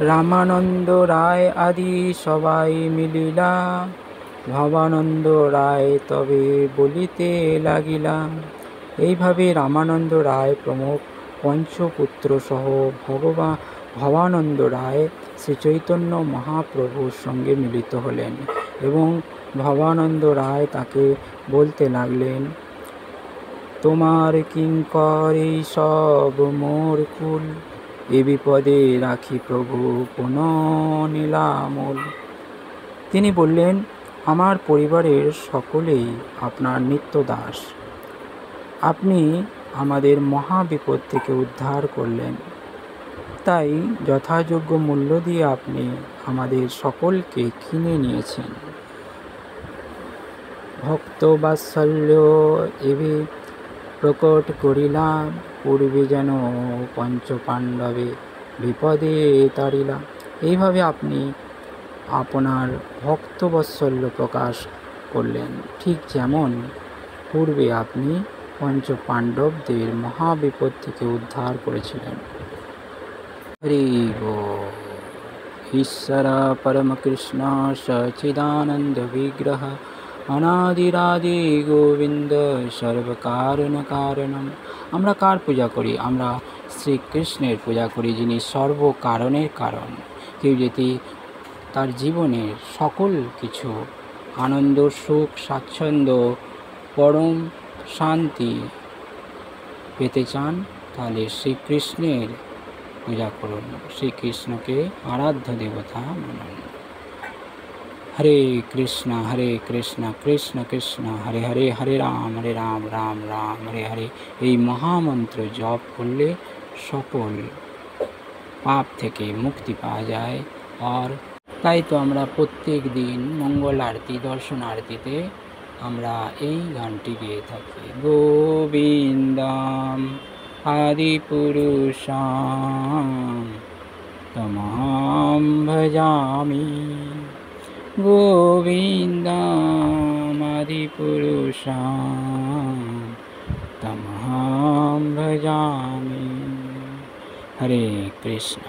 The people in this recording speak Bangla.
রামানন্দ রায় আদি সবাই মিলিলা, ভবানন্দ রায় তবে বলিতে লাগিলা। এইভাবে রামানন্দ রায় প্রমুখ পঞ্চপুত্র সহ ভবানন্দ রায় শ্রীচৈতন্য মহাপ্রভুর সঙ্গে মিলিত হলেন এবং ভবানন্দ রায় তাকে বলতে লাগলেন, তোমার কিঙ্কর এই সব মোর কুল, এ বিপদে রাখি প্রভু পুনঃ নীলামূল। তিনি বললেন, আমার পরিবারের সকলেই আপনার নিত্য দাস। আপনি আমাদের মহাবিপদ থেকে উদ্ধার করলেন, তাই যথাযোগ্য মূল্য দিয়ে আপনি আমাদের সকলকে কিনে নিয়েছেন। ভক্ত বাৎসল্য এবে প্রকট করিলাম, পূর্বে যেন পঞ্চপাণ্ডবে বিপদে তাড়িলা। এইভাবে আপনি আপনার ভক্তবৎসল্য প্রকাশ করলেন, ঠিক যেমন পূর্বে আপনি পঞ্চপাণ্ডবদের মহাবিপদ থেকে উদ্ধার করেছিলেন। হরি বল। ঈশ্বর পরমকৃষ্ণ সচিদানন্দ বিগ্রহ অনাদিরাদি গোবিন্দ সর্বকারণ কারণম। আমরা কার পূজা করি? আমরা শ্রীকৃষ্ণের পূজা করি, যিনি সর্বকারণের কারণ। কেউ যদি তার জীবনের সকল কিছু আনন্দ, সুখ, স্বাচ্ছন্দ্য, পরম শান্তি পেতে চান, তাহলে শ্রীকৃষ্ণের পূজা করুন, শ্রীকৃষ্ণকে আরাধ্য দেবতা মানুন। হরে কৃষ্ণ কৃষ্ণ কৃষ্ণ হরে হরে, হরে রাম রাম রাম হরে হরে। এই মহামন্ত্র জপ করলে সকল পাপ থেকে মুক্তি পাওয়া যায়। আর তাই তো আমরা প্রত্যেক দিন মঙ্গল আরতি, দর্শন আরতিতে আমরা এই গানটি গেয়ে থাকি। গোবিন্দম আদি পুরুষাম তমহং ভজামি, গোবিন্দম আদি পুরুষাম তমহং ভজামি। হরে কৃষ্ণ।